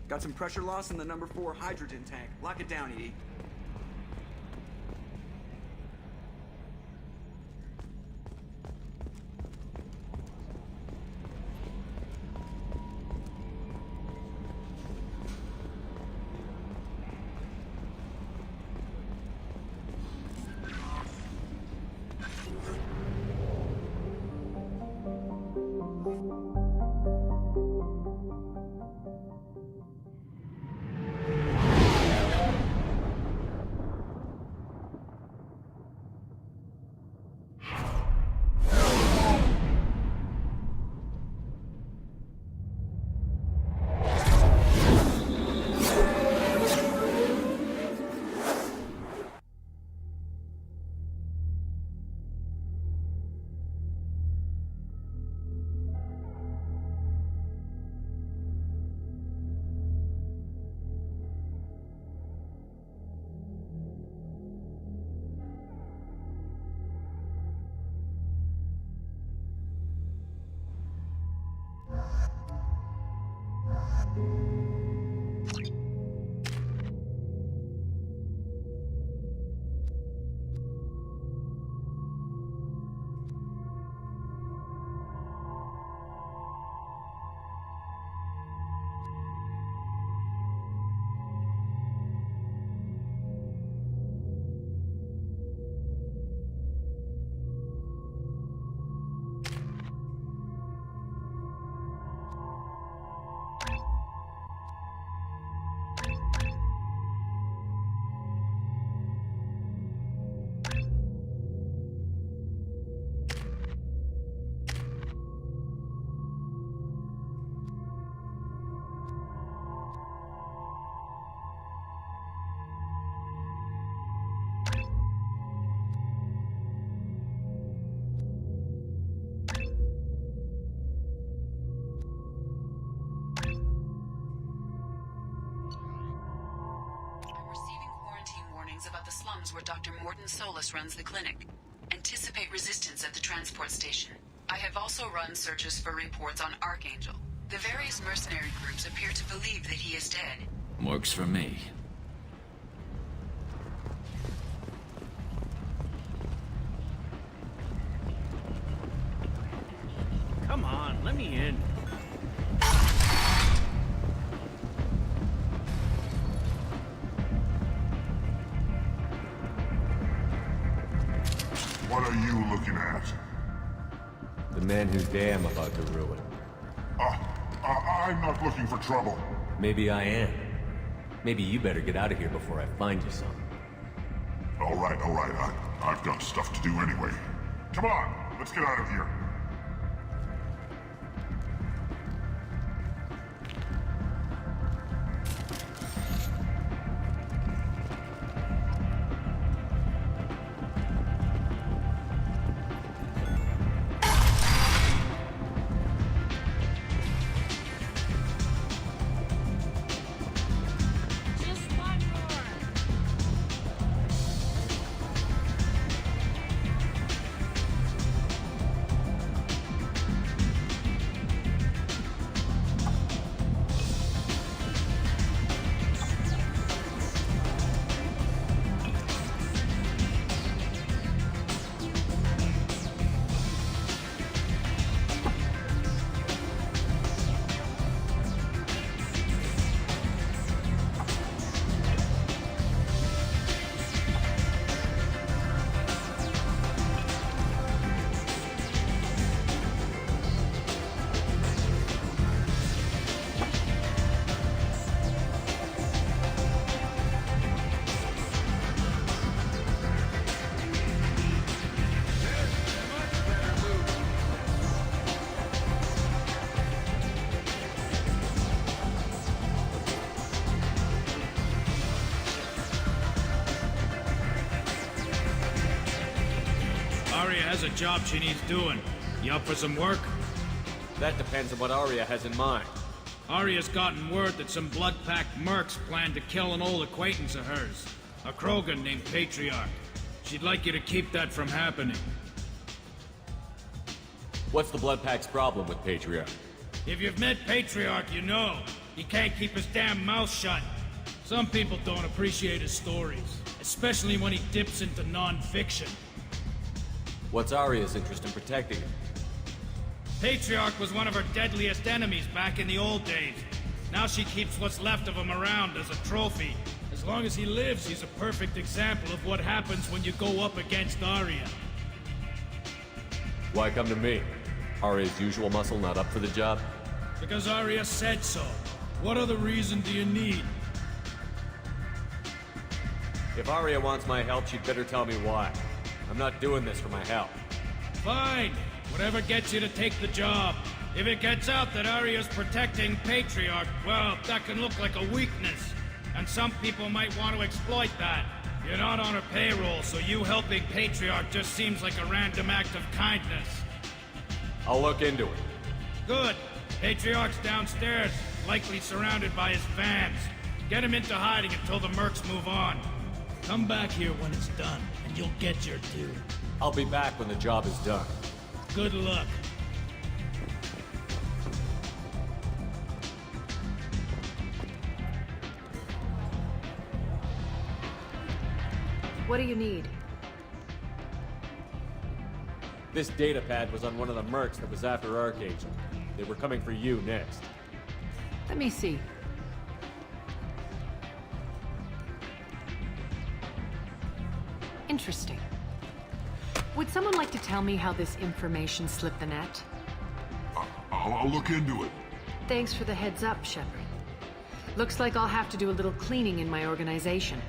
Got some pressure loss in the number 4 hydrogen tank. Lock it down, ED. About the slums where Dr. Morton Solus runs the clinic. Anticipate resistance at the transport station. I have also run searches for reports on Archangel. The various mercenary groups appear to believe that he is dead. Works for me. Come on, let me in. What are you looking at? The man whose day I'm about to ruin. I'm not looking for trouble. Maybe I am. Maybe you better get out of here before I find you some. All right. I've got stuff to do anyway. Come on, let's get out of here. Has a job she needs doing. You up for some work? That depends on what Arya has in mind. Arya's gotten word that some blood-packed mercs plan to kill an old acquaintance of hers, a Krogan named Patriarch. She'd like you to keep that from happening. What's the Blood Pack's problem with Patriarch? If you've met Patriarch, you know. He can't keep his damn mouth shut. Some people don't appreciate his stories, especially when he dips into non-fiction. What's Arya's interest in protecting him? Patriarch was one of her deadliest enemies back in the old days. Now she keeps what's left of him around as a trophy. As long as he lives, he's a perfect example of what happens when you go up against Arya. Why come to me? Arya's usual muscle not up for the job? Because Arya said so. What other reason do you need? If Arya wants my help, she'd better tell me why. I'm not doing this for my help. Fine. Whatever gets you to take the job. If it gets out that Arya's protecting Patriarch, well, that can look like a weakness. And some people might want to exploit that. You're not on her payroll, so you helping Patriarch just seems like a random act of kindness. I'll look into it. Good. Patriarch's downstairs, likely surrounded by his fans. Get him into hiding until the mercs move on. Come back here when it's done, and you'll get your due. I'll be back when the job is done. Good luck. What do you need? This data pad was on one of the mercs that was after Archangel. They were coming for you next. Let me see. Interesting. Would someone like to tell me how this information slipped the net? I'll look into it. Thanks for the heads up, Shepard. Looks like I'll have to do a little cleaning in my organization.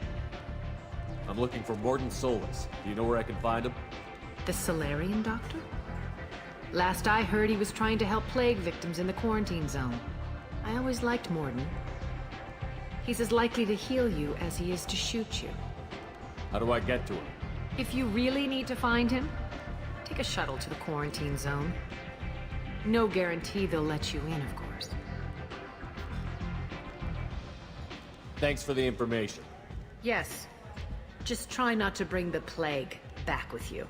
I'm looking for Morden Solus. Do you know where I can find him? The Solarian doctor? Last I heard, he was trying to help plague victims in the quarantine zone. I always liked Morden. He's as likely to heal you as he is to shoot you. How do I get to him? If you really need to find him, take a shuttle to the quarantine zone. No guarantee they'll let you in, of course. Thanks for the information. Yes. Just try not to bring the plague back with you.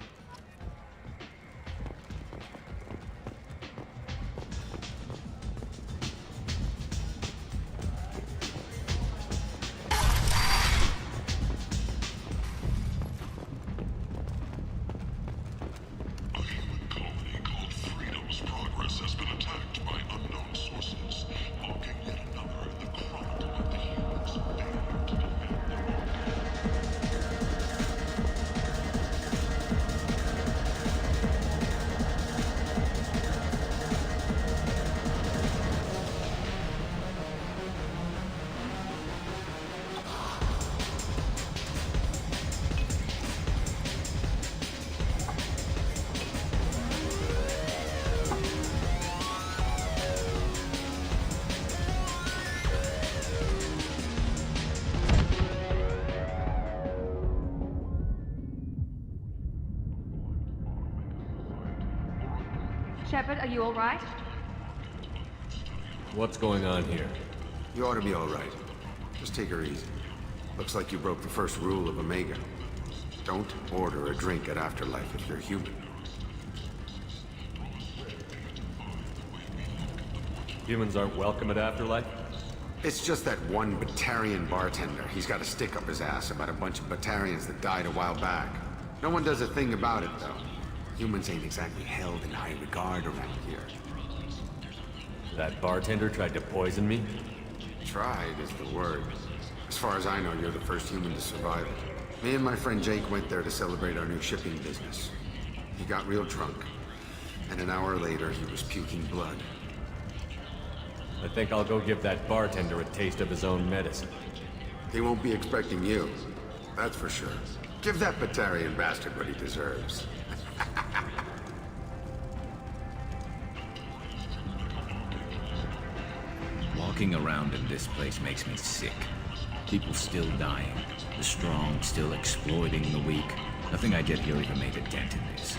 Shepard, are you all right? What's going on here? You ought to be all right. Just take her easy. Looks like you broke the first rule of Omega. Don't order a drink at Afterlife if you're human. Humans aren't welcome at Afterlife? It's just that one Batarian bartender. He's got a stick up his ass about a bunch of Batarians that died a while back. No one does a thing about it, though. Humans ain't exactly held in high regard around here. That bartender tried to poison me? Tried is the word. As far as I know, you're the first human to survive it. Me and my friend Jake went there to celebrate our new shipping business. He got real drunk, and an hour later he was puking blood. I think I'll go give that bartender a taste of his own medicine. He won't be expecting you, that's for sure. Give that Batarian bastard what he deserves. Walking around in this place makes me sick. People still dying. The strong still exploiting the weak. Nothing I did here even made a dent in this.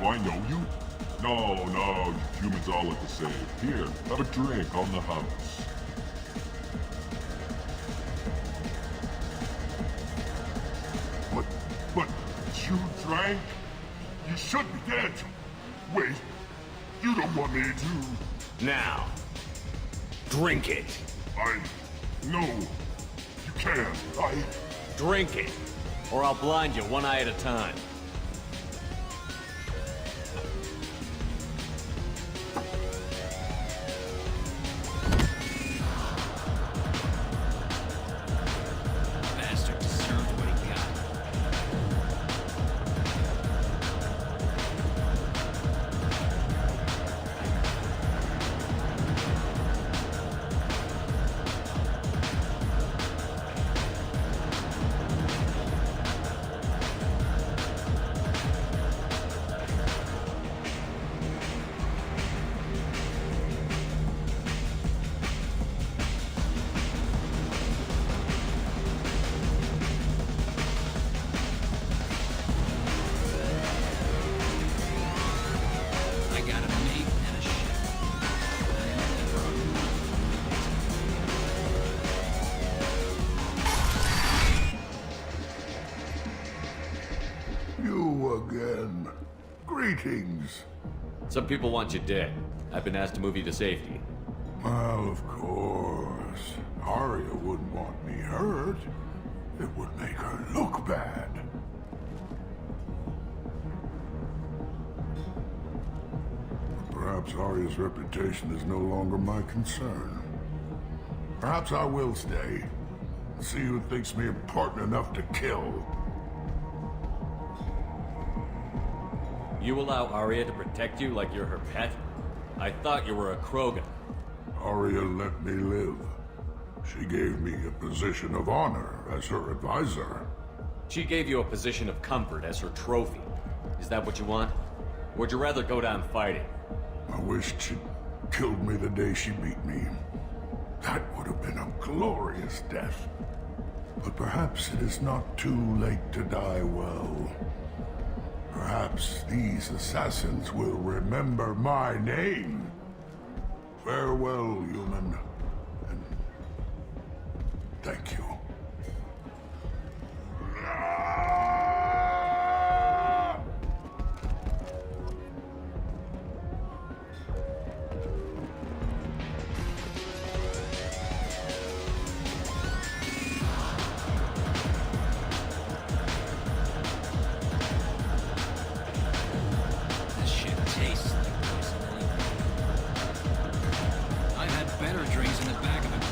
Do I know you? No, you humans all look the same. Here, have a drink on the house. But you drank? You should be dead. Wait, you don't want me to... Now, drink it. No, you can't. Drink it, or I'll blind you one eye at a time. Bastard deserved what he got. I got a mate and a ship. You again. Greetings. Some people want you dead. I've been asked to move you to safety. Well, of course. Arya wouldn't want me hurt. It would make her look bad. Perhaps Arya's reputation is no longer my concern. Perhaps I will stay. See who thinks me important enough to kill. You allow Arya to protect you like you're her pet? I thought you were a Krogan. Arya let me live. She gave me a position of honor as her advisor. She gave you a position of comfort as her trophy. Is that what you want? Or would you rather go down fighting? I wished she'd killed me the day she beat me. That would have been a glorious death. But perhaps it is not too late to die well. Perhaps these assassins will remember my name. Farewell, human. And thank you. This shit tastes like poison anyway. I've had better drinks in the back of a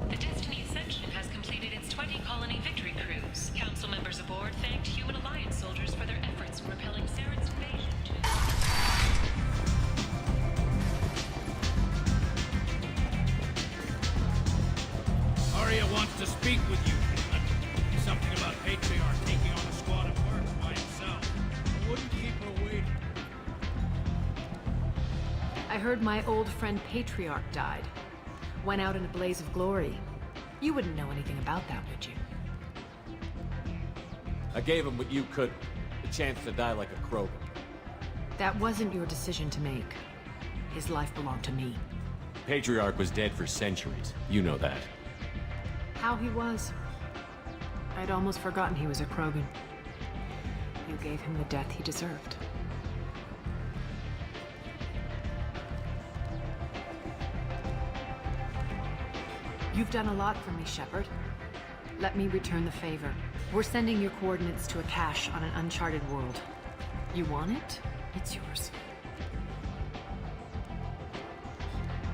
The Destiny Ascension has completed its 20-colony victory cruise. Council members aboard thanked Human Alliance soldiers for their efforts in repelling Saren's invasion to... Arya wants to speak with you. Something about Patriarch taking on a squad of mercs by himself. I wouldn't keep her waiting. I heard my old friend Patriarch died. Went out in a blaze of glory. You wouldn't know anything about that, would you? I gave him what you couldn't. The chance to die like a Krogan. That wasn't your decision to make. His life belonged to me. Patriarch was dead for centuries. You know that. How he was. I'd almost forgotten he was a Krogan. You gave him the death he deserved. You've done a lot for me, Shepard. Let me return the favor. We're sending your coordinates to a cache on an uncharted world. You want it? It's yours.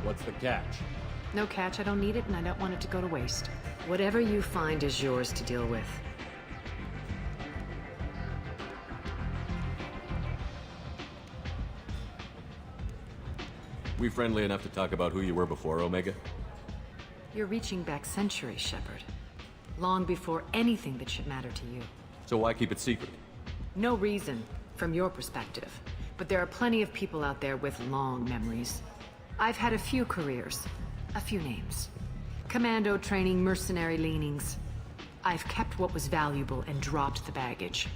What's the catch? No catch, I don't need it, and I don't want it to go to waste. Whatever you find is yours to deal with. We friendly enough to talk about who you were before, Omega? You're reaching back centuries, Shepard. Long before anything that should matter to you. So why keep it secret? No reason, from your perspective. But there are plenty of people out there with long memories. I've had a few careers, a few names. Commando training, mercenary leanings. I've kept what was valuable and dropped the baggage.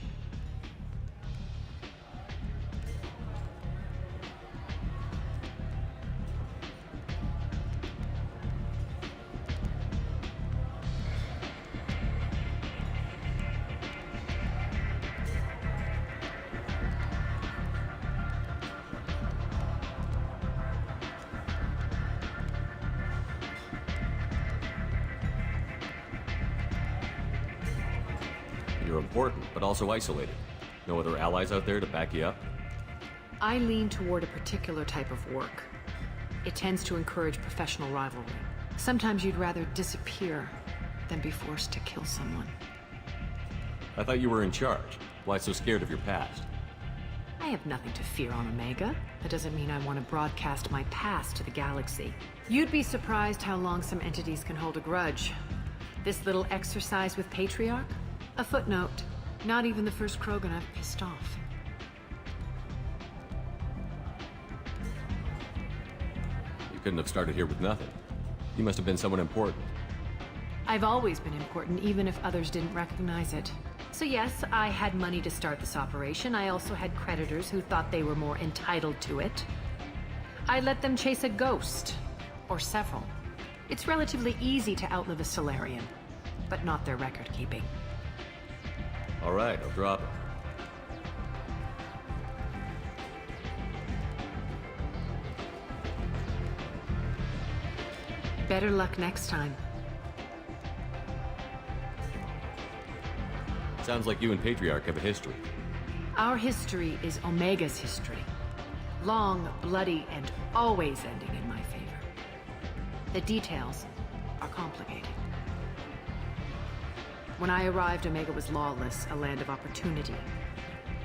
You're important, but also isolated. No other allies out there to back you up? I lean toward a particular type of work. It tends to encourage professional rivalry. Sometimes you'd rather disappear than be forced to kill someone. I thought you were in charge. Why so scared of your past? I have nothing to fear on Omega. That doesn't mean I want to broadcast my past to the galaxy. You'd be surprised how long some entities can hold a grudge. This little exercise with Patriarch? A footnote. Not even the first Krogan I've pissed off. You couldn't have started here with nothing. You must have been someone important. I've always been important, even if others didn't recognize it. So yes, I had money to start this operation. I also had creditors who thought they were more entitled to it. I let them chase a ghost. Or several. It's relatively easy to outlive a Solarian, but not their record-keeping. All right, I'll drop it. Better luck next time. Sounds like you and Patriarch have a history. Our history is Omega's history. Long, bloody, and always ending in my favor. The details are complicated. When I arrived, Omega was lawless, a land of opportunity.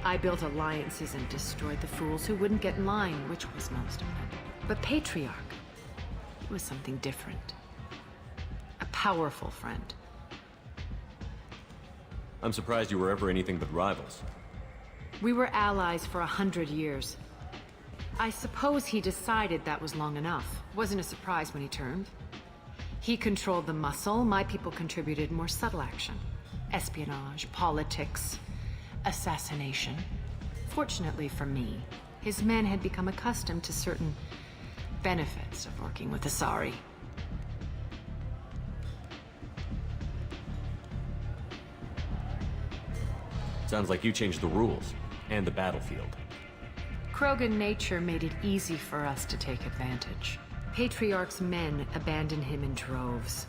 I built alliances and destroyed the fools who wouldn't get in line, which was most of them. But Patriarch, he was something different. A powerful friend. I'm surprised you were ever anything but rivals. We were allies for 100 years. I suppose he decided that was long enough. Wasn't a surprise when he turned. He controlled the muscle, my people contributed more subtle action. Espionage, politics, assassination. Fortunately for me, his men had become accustomed to certain benefits of working with Asari. Sounds like you changed the rules, and the battlefield. Krogan nature made it easy for us to take advantage. Patriarch's men abandoned him in droves.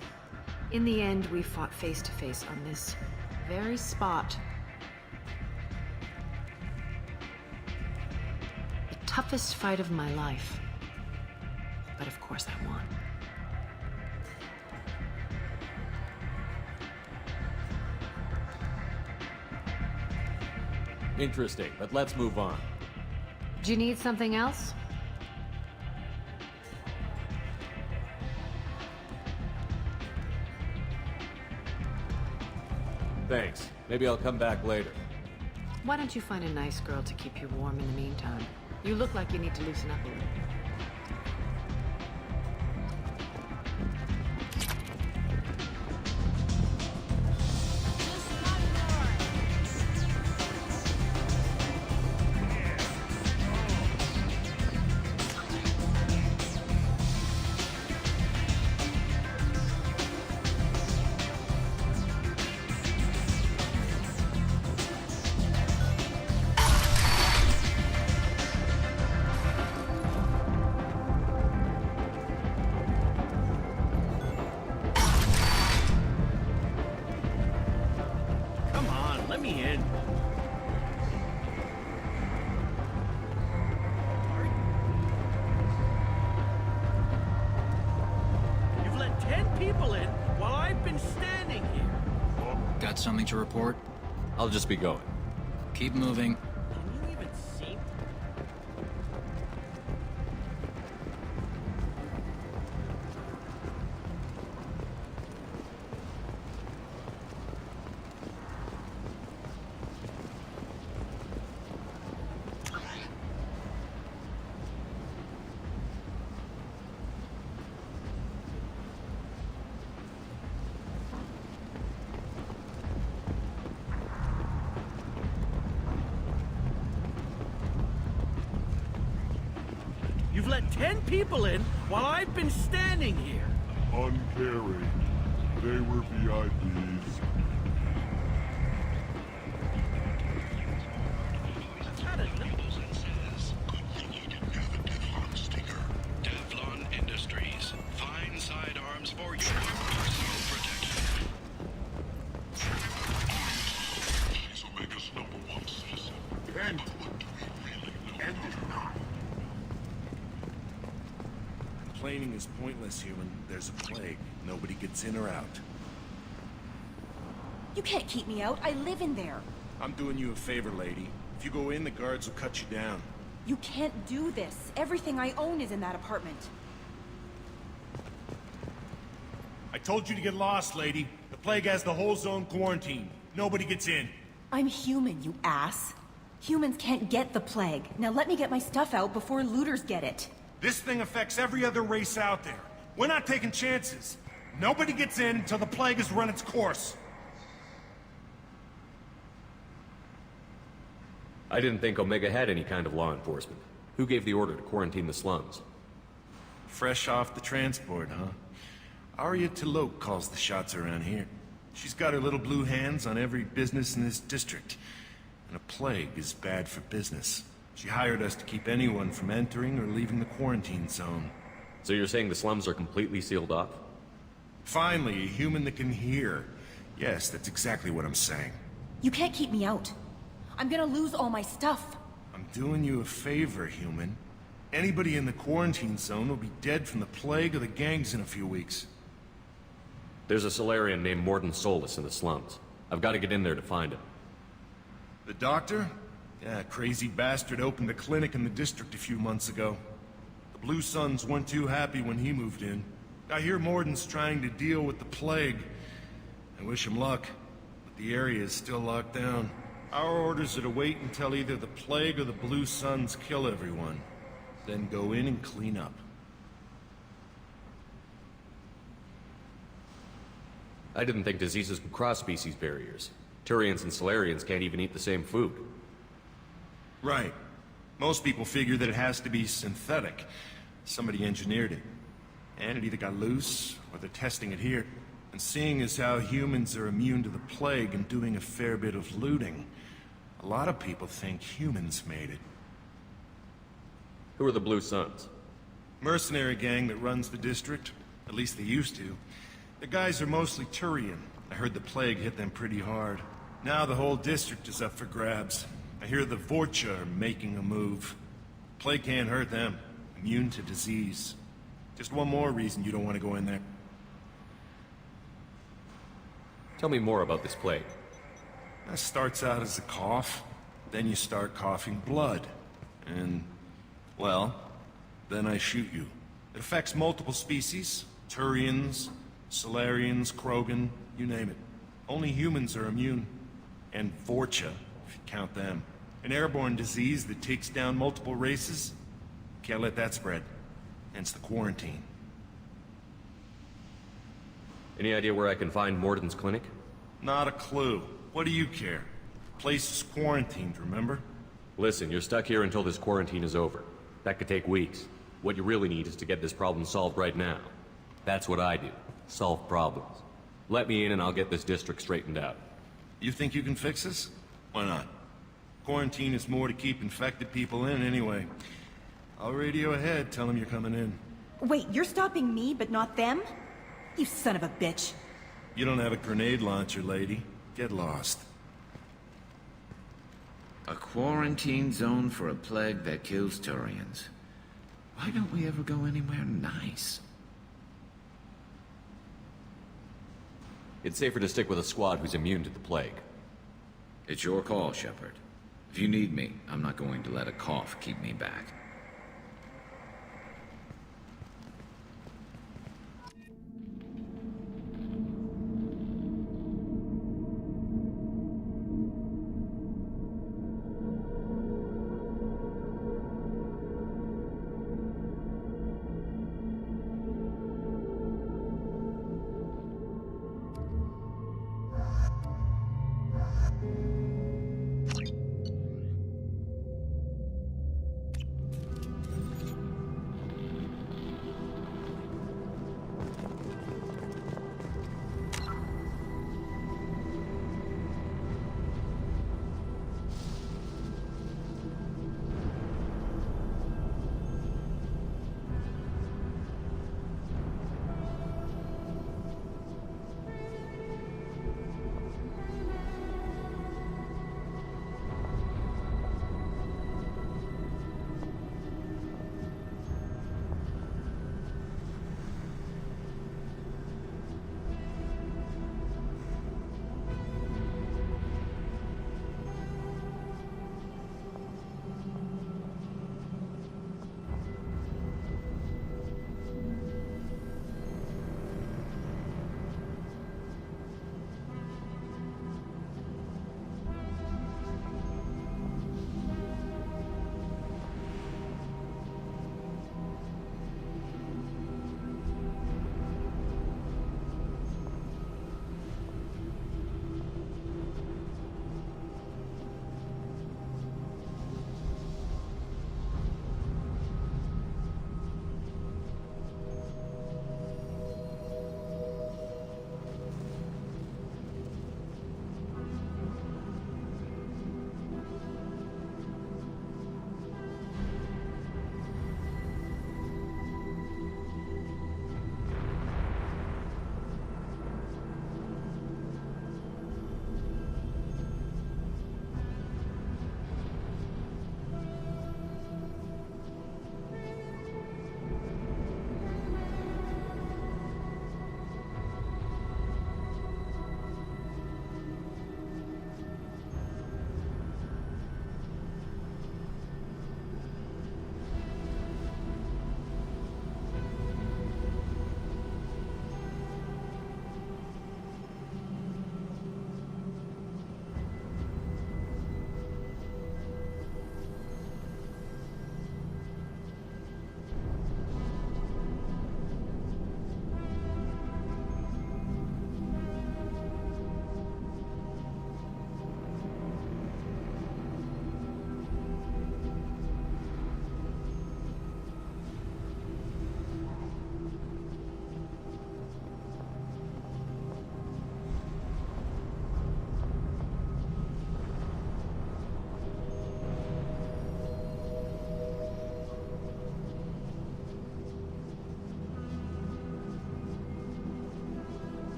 In the end, we fought face to face on this very spot. The toughest fight of my life. But of course I won. Interesting, but let's move on. Do you need something else? Thanks. Maybe I'll come back later. Why don't you find a nice girl to keep you warm in the meantime? You look like you need to loosen up a little. Got something to report? I'll just be going. Keep moving. Can you even see? You've let 10 people in while I've been standing here. Uncaring. They were VIPs. Not enough. Teflon Industries. Fine sidearms for your personal protection. These will make us #1 citizen. And what do we really know? And if not, Complaining is pointless, human. There's a plague. Nobody gets in or out. You can't keep me out. I live in there. I'm doing you a favor, lady. If you go in, the guards will cut you down. You can't do this. Everything I own is in that apartment. I told you to get lost, lady. The plague has the whole zone quarantined. Nobody gets in. I'm human, you ass. Humans can't get the plague. Now let me get my stuff out before looters get it. This thing affects every other race out there. We're not taking chances. Nobody gets in until the plague has run its course. I didn't think Omega had any kind of law enforcement. Who gave the order to quarantine the slums? Fresh off the transport, huh? Arya T'Loak calls the shots around here. She's got her little blue hands on every business in this district. And a plague is bad for business. She hired us to keep anyone from entering or leaving the quarantine zone. So you're saying the slums are completely sealed off? Finally, a human that can hear. Yes, that's exactly what I'm saying. You can't keep me out. I'm gonna lose all my stuff. I'm doing you a favor, human. Anybody in the quarantine zone will be dead from the plague or the gangs in a few weeks. There's a Solarian named Morden Solus in the slums. I've got to get in there to find him. The doctor? Yeah, crazy bastard opened a clinic in the district a few months ago. The Blue Suns weren't too happy when he moved in. I hear Morden's trying to deal with the plague. I wish him luck, but the area is still locked down. Our orders are to wait until either the plague or the Blue Suns kill everyone. Then go in and clean up. I didn't think diseases could cross species barriers. Turians and Solarians can't even eat the same food. Right. Most people figure that it has to be synthetic. Somebody engineered it. And it either got loose, or they're testing it here. And seeing as how humans are immune to the plague and doing a fair bit of looting, a lot of people think humans made it. Who are the Blue Suns? Mercenary gang that runs the district. At least they used to. The guys are mostly Turian. I heard the plague hit them pretty hard. Now the whole district is up for grabs. I hear the Vorcha are making a move. Plague can't hurt them. Immune to disease. Just one more reason you don't want to go in there. Tell me more about this plague. That starts out as a cough. Then you start coughing blood. And, well, then I shoot you. It affects multiple species. Turians, Solarians, Krogan, you name it. Only humans are immune. And Vorcha, if you count them. An airborne disease that takes down multiple races. Can't let that spread. Hence the quarantine. Any idea where I can find Morden's clinic? Not a clue. What do you care? Place is quarantined, remember? Listen, you're stuck here until this quarantine is over. That could take weeks. What you really need is to get this problem solved right now. That's what I do. Solve problems. Let me in and I'll get this district straightened out. You think you can fix this? Why not? Quarantine is more to keep infected people in anyway. I'll radio ahead, tell them you're coming in. Wait, you're stopping me, but not them? You son of a bitch. You don't have a grenade launcher, lady. Get lost. A quarantine zone for a plague that kills Turians. Why don't we ever go anywhere nice? It's safer to stick with a squad who's immune to the plague. It's your call, Shepard. If you need me, I'm not going to let a cough keep me back.